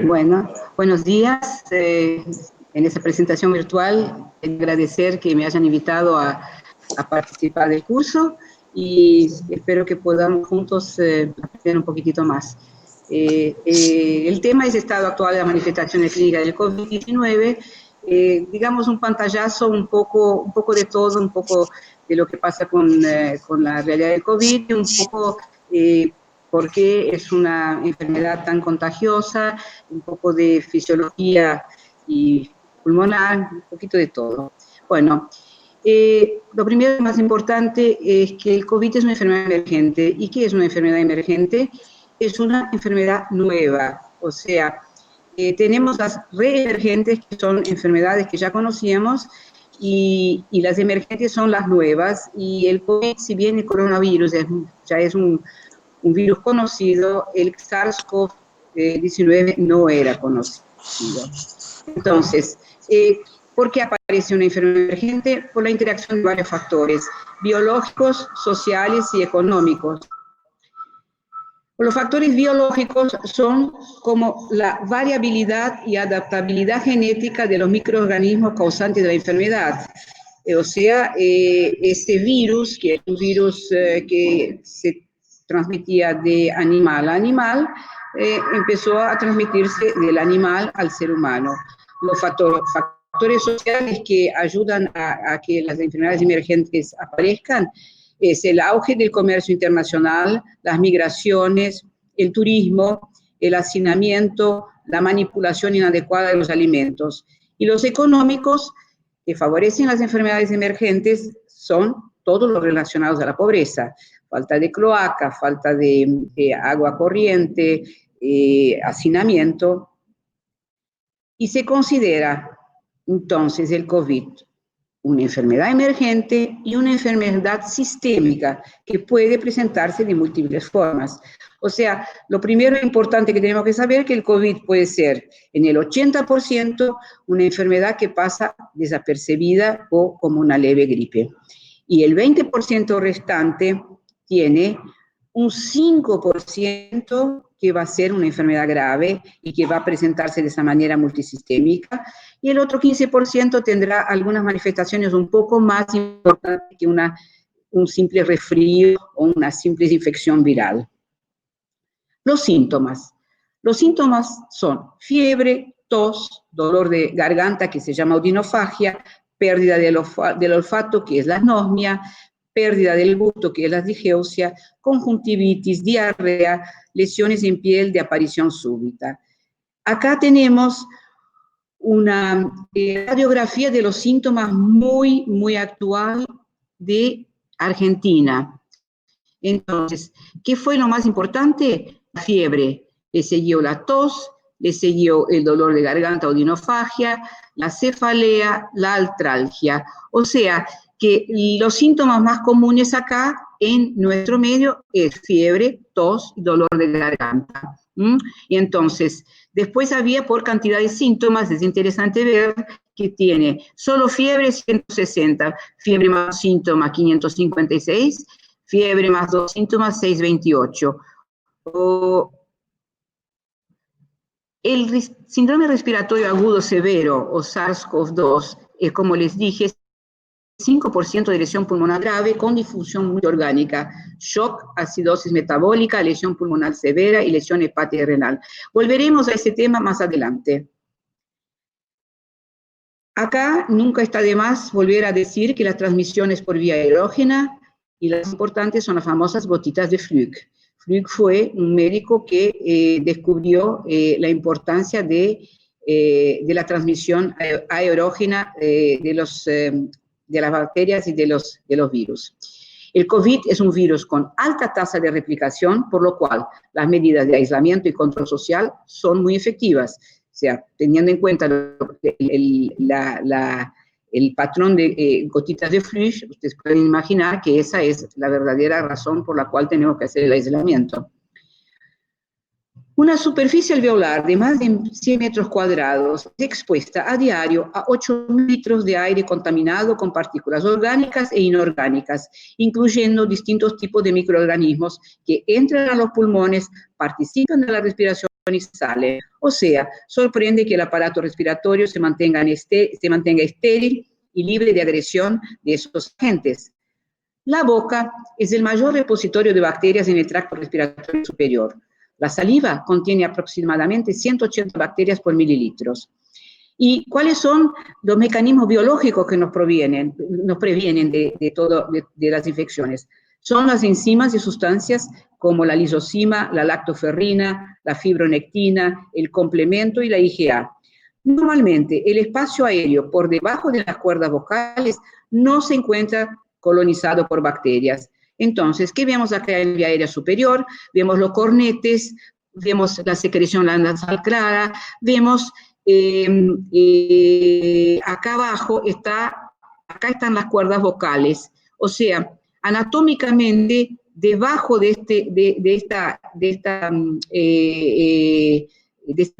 Bueno, buenos días. En esta presentación virtual, agradecer que me hayan invitado a participar del curso y espero que podamos juntos aprender un poquitito más. El tema es estado actual de las manifestaciones clínicas del COVID-19, digamos un pantallazo, un poco de todo, un poco de lo que pasa con la realidad del COVID, y un poco por qué es una enfermedad tan contagiosa, un poco de fisiología y pulmonar, un poquito de todo. Bueno, lo primero y más importante es que el COVID es una enfermedad emergente. ¿Y qué es una enfermedad emergente? Es una enfermedad nueva, o sea, tenemos las reemergentes, que son enfermedades que ya conocíamos, y las emergentes son las nuevas, y el COVID, si bien el coronavirus ya es un virus conocido, el SARS-CoV-19 no era conocido. Entonces, ¿por qué aparece una enfermedad emergente? Por la interacción de varios factores, biológicos, sociales y económicos. Los factores biológicos son como la variabilidad y adaptabilidad genética de los microorganismos causantes de la enfermedad. O sea, este virus, que es un virus que se transmitía de animal a animal, empezó a transmitirse del animal al ser humano. Los factores sociales que ayudan a que las enfermedades emergentes aparezcan es el auge del comercio internacional, las migraciones, el turismo, el hacinamiento, la manipulación inadecuada de los alimentos. Y los económicos que favorecen las enfermedades emergentes son todos los relacionados a la pobreza: falta de cloaca, falta de agua corriente, hacinamiento. Y se considera entonces el COVID una enfermedad emergente y una enfermedad sistémica que puede presentarse de múltiples formas. O sea, lo primero importante que tenemos que saber es que el COVID puede ser en el 80% una enfermedad que pasa desapercibida o como una leve gripe. Y el 20% restante tiene un 5% que va a ser una enfermedad grave y que va a presentarse de esa manera multisistémica, y el otro 15% tendrá algunas manifestaciones un poco más importantes que un simple resfrío o una simple infección viral. Los síntomas son fiebre, tos, dolor de garganta, que se llama odinofagia, pérdida del olfato, que es la anosmia, pérdida del gusto, que es la digeusia, conjuntivitis, diarrea, lesiones en piel de aparición súbita. Acá tenemos una radiografía de los síntomas muy actual de Argentina. Entonces, ¿qué fue lo más importante? La fiebre, le siguió la tos, le siguió el dolor de garganta o odinofagia, la cefalea, la artralgia. O sea, que los síntomas más comunes acá en nuestro medio es fiebre, tos y dolor de garganta. Y entonces, después había por cantidad de síntomas, es interesante ver que tiene solo fiebre 160, fiebre más síntoma 556, fiebre más 2 síntomas 628. El síndrome respiratorio agudo severo o SARS-CoV-2 es, como les dije, 5% de lesión pulmonar grave con difusión multiorgánica, shock, acidosis metabólica, lesión pulmonar severa y lesión hepática y renal. Volveremos a ese tema más adelante. Acá nunca está de más volver a decir que la transmisión es por vía aerógena, y las importantes son las famosas gotitas de Flügge. Flügge fue un médico que descubrió la importancia de la transmisión aerógena de las bacterias y de los virus. El COVID es un virus con alta tasa de replicación, por lo cual las medidas de aislamiento y control social son muy efectivas. O sea, teniendo en cuenta el patrón de gotitas de Flügge, ustedes pueden imaginar que esa es la verdadera razón por la cual tenemos que hacer el aislamiento. Una superficie alveolar de más de 100 metros cuadrados es expuesta a diario a 8 litros de aire contaminado con partículas orgánicas e inorgánicas, incluyendo distintos tipos de microorganismos que entran a los pulmones, participan de la respiración y sale. O sea, sorprende que el aparato respiratorio se mantenga estéril y libre de agresión de esos agentes. La boca es el mayor repositorio de bacterias en el tracto respiratorio superior. La saliva contiene aproximadamente 180 bacterias por mililitros. ¿Y cuáles son los mecanismos biológicos que nos previenen de las infecciones? Son las enzimas y sustancias como la lisozima, la lactoferrina, la fibronectina, el complemento y la IgA. Normalmente, el espacio aéreo por debajo de las cuerdas vocales no se encuentra colonizado por bacterias. Entonces, ¿qué vemos acá en la vía aérea superior? Vemos los cornetes, vemos la secreción nasal clara, vemos acá abajo acá están las cuerdas vocales. O sea, anatómicamente, debajo de este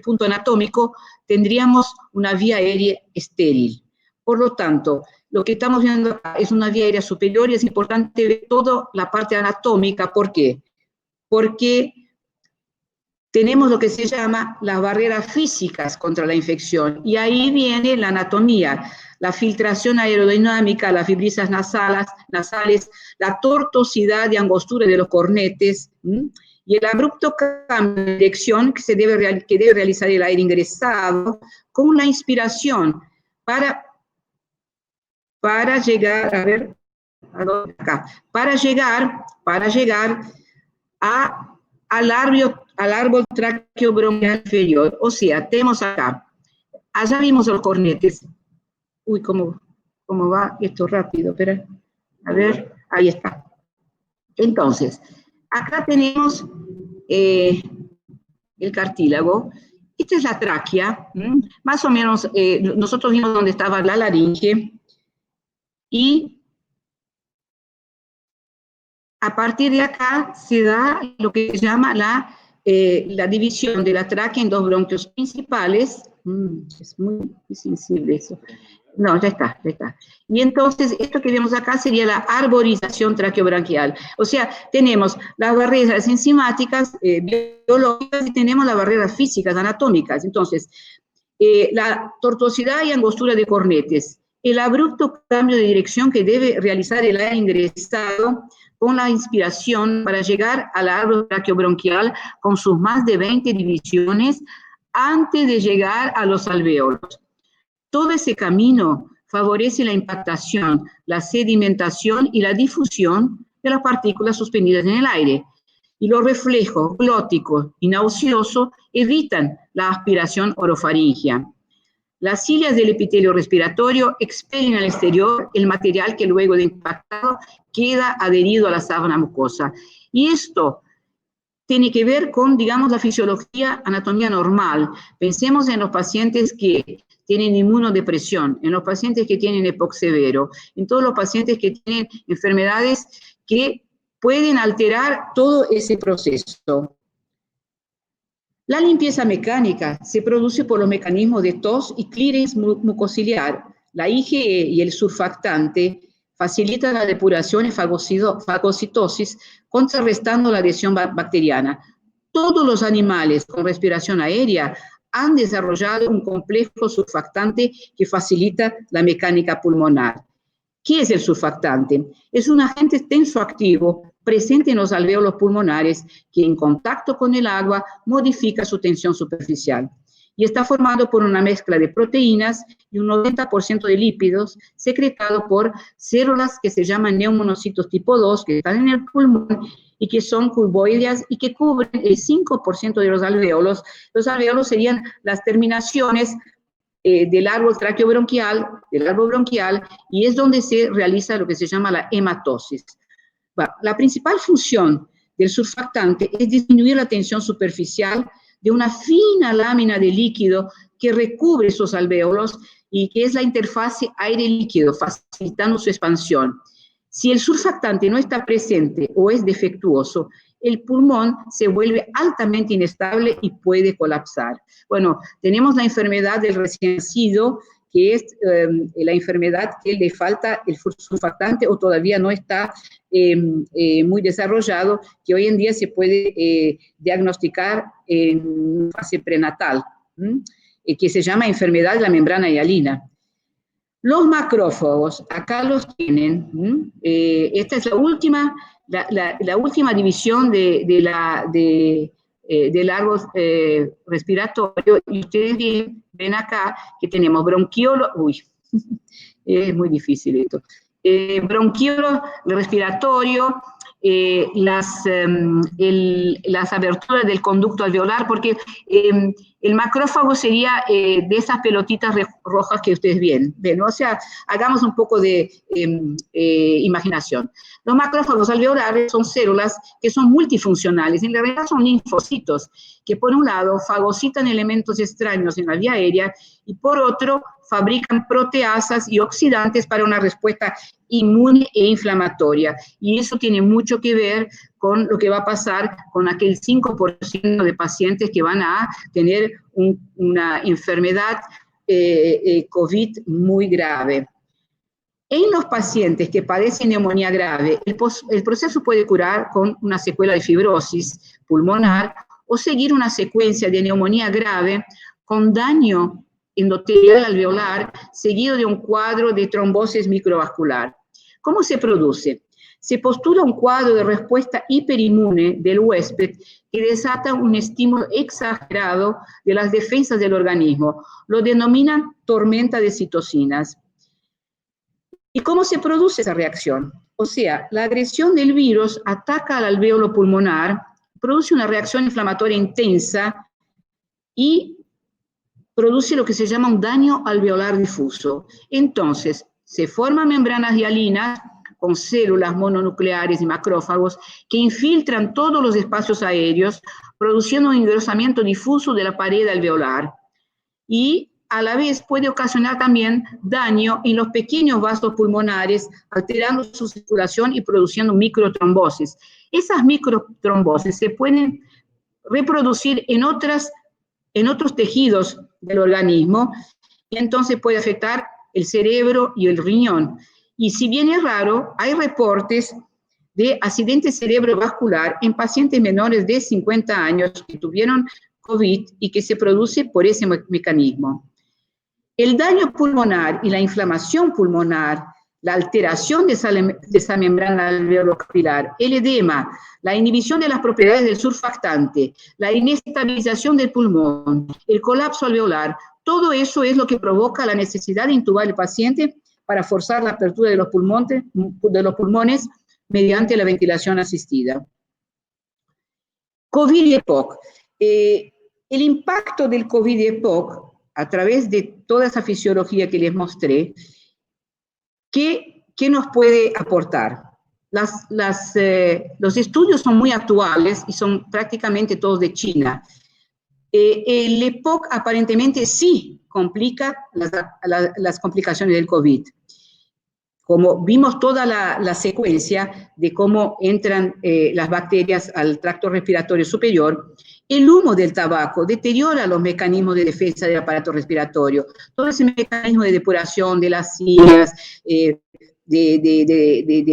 punto anatómico, tendríamos una vía aérea estéril. Por lo tanto, lo que estamos viendo acá es una vía aérea superior y es importante ver toda la parte anatómica. ¿Por qué? Porque tenemos lo que se llama las barreras físicas contra la infección, y ahí viene la anatomía, la filtración aerodinámica, las fibrisas nasales, la tortuosidad y angostura de los cornetes, y el abrupto cambio de dirección que debe realizar el aire ingresado con la inspiración para llegar, a ver, acá, para llegar al árbol traqueobronquial inferior. O sea, tenemos acá, allá vimos los cornetes. Uy, ¿cómo va esto rápido? Espera, a ver, ahí está. Entonces, acá tenemos el cartílago. Esta es la tráquea, más o menos, nosotros vimos dónde estaba la laringe, y a partir de acá se da lo que se llama la división de la tráquea en dos bronquios principales. Es muy sensible eso. No, ya está. Y entonces, esto que vemos acá sería la arborización traqueobronquial. O sea, tenemos las barreras enzimáticas, biológicas, y tenemos las barreras físicas, anatómicas. Entonces, la tortuosidad y angostura de cornetes, el abrupto cambio de dirección que debe realizar el aire ingresado con la inspiración para llegar al árbol traqueobronquial con sus más de 20 divisiones antes de llegar a los alvéolos. Todo ese camino favorece la impactación, la sedimentación y la difusión de las partículas suspendidas en el aire. Y los reflejos glóticos y nauseosos evitan la aspiración orofaringea. Las cilias del epitelio respiratorio expelen al exterior el material que luego de impactado queda adherido a la sábana mucosa. Y esto tiene que ver con, digamos, la fisiología, anatomía normal. Pensemos en los pacientes que tienen inmunodepresión, en los pacientes que tienen EPOC severo, en todos los pacientes que tienen enfermedades que pueden alterar todo ese proceso. La limpieza mecánica se produce por los mecanismos de tos y clearance mucociliar. La IgE y el surfactante facilitan la depuración y fagocitosis, contrarrestando la adhesión bacteriana. Todos los animales con respiración aérea han desarrollado un complejo surfactante que facilita la mecánica pulmonar. ¿Qué es el surfactante? Es un agente tensoactivo presente en los alvéolos pulmonares que en contacto con el agua modifica su tensión superficial. Y está formado por una mezcla de proteínas y un 90% de lípidos secretados por células que se llaman neumonocitos tipo 2, que están en el pulmón y que son cuboideas y que cubren el 5% de los alvéolos. Los alvéolos serían las terminaciones del árbol traqueobronquial, del árbol bronquial, y es donde se realiza lo que se llama la hematosis. La principal función del surfactante es disminuir la tensión superficial de una fina lámina de líquido que recubre esos alvéolos y que es la interfase aire-líquido, facilitando su expansión. Si el surfactante no está presente o es defectuoso, el pulmón se vuelve altamente inestable y puede colapsar. Bueno, tenemos la enfermedad del recién nacido, que es la enfermedad que le falta el surfactante o todavía no está muy desarrollado, que hoy en día se puede diagnosticar en fase prenatal, que se llama enfermedad de la membrana hialina. Los macrófagos, acá los tienen, esta es la última división del árbol respiratorio, y ustedes ven acá que tenemos bronquiolos, es muy difícil esto, bronquiolos respiratorio, las aberturas del conducto alveolar, porque el macrófago sería de esas pelotitas rojas que ustedes ven, o sea, hagamos un poco de imaginación. Los macrófagos alveolares son células que son multifuncionales, en realidad son linfocitos, que por un lado fagocitan elementos extraños en la vía aérea y por otro fabrican proteasas y oxidantes para una respuesta inmune e inflamatoria. Y eso tiene mucho que ver con lo que va a pasar con aquel 5% de pacientes que van a tener una enfermedad COVID muy grave. En los pacientes que padecen neumonía grave, el proceso puede curar con una secuela de fibrosis pulmonar o seguir una secuencia de neumonía grave con daño endotelial alveolar seguido de un cuadro de trombosis microvascular. ¿Cómo se produce? Se postula un cuadro de respuesta hiperinmune del huésped que desata un estímulo exagerado de las defensas del organismo. Lo denominan tormenta de citocinas. ¿Y cómo se produce esa reacción? O sea, la agresión del virus ataca al alvéolo pulmonar, produce una reacción inflamatoria intensa y produce lo que se llama un daño alveolar difuso. Entonces, se forman membranas hialinas con células mononucleares y macrófagos que infiltran todos los espacios aéreos, produciendo un engrosamiento difuso de la pared alveolar. Y a la vez puede ocasionar también daño en los pequeños vasos pulmonares, alterando su circulación y produciendo microtrombosis. Esas microtrombosis se pueden reproducir en otros tejidos del organismo, y entonces puede afectar el cerebro y el riñón. Y si bien es raro, hay reportes de accidente cerebrovascular en pacientes menores de 50 años que tuvieron COVID y que se produce por ese mecanismo. El daño pulmonar y la inflamación pulmonar, la alteración de esa membrana alveolocapilar, el edema, la inhibición de las propiedades del surfactante, la inestabilización del pulmón, el colapso alveolar, todo eso es lo que provoca la necesidad de intubar al paciente para forzar la apertura de los pulmones mediante la ventilación asistida. COVID y EPOC. El impacto del COVID y EPOC, a través de toda esa fisiología que les mostré, ¿qué nos puede aportar? Los estudios son muy actuales y son prácticamente todos de China. El EPOC aparentemente sí complica las complicaciones del COVID. Como vimos toda la secuencia de cómo entran las bacterias al tracto respiratorio superior, el humo del tabaco deteriora los mecanismos de defensa del aparato respiratorio. Todo ese mecanismo de depuración de las cilias, de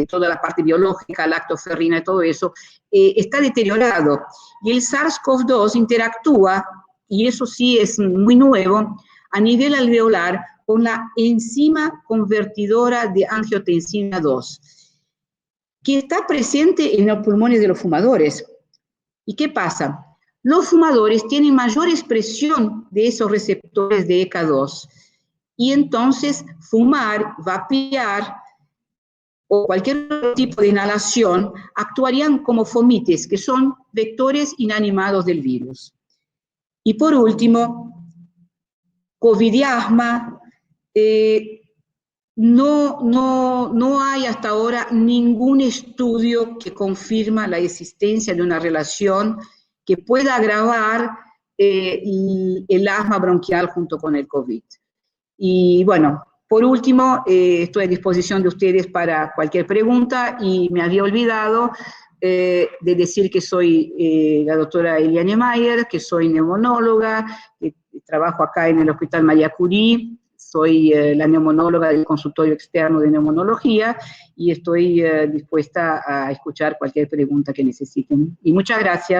toda la parte biológica, lactoferrina y todo eso, está deteriorado. Y el SARS-CoV-2 interactúa, y eso sí es muy nuevo, a nivel alveolar con la enzima convertidora de angiotensina 2, que está presente en los pulmones de los fumadores. ¿Y qué pasa? Los fumadores tienen mayor expresión de esos receptores de ECA2, y entonces fumar, vapear o cualquier otro tipo de inhalación actuarían como fomites, que son vectores inanimados del virus. Y por último, COVID y asma. No hay hasta ahora ningún estudio que confirma la existencia de una relación que pueda agravar el asma bronquial junto con el COVID. Y bueno, por último, estoy a disposición de ustedes para cualquier pregunta, y me había olvidado de decir que soy la doctora Eliane Mayer, que soy neumonóloga, que trabajo acá en el Hospital María Curie, soy la neumonóloga del consultorio externo de neumonología y estoy dispuesta a escuchar cualquier pregunta que necesiten. Y muchas gracias.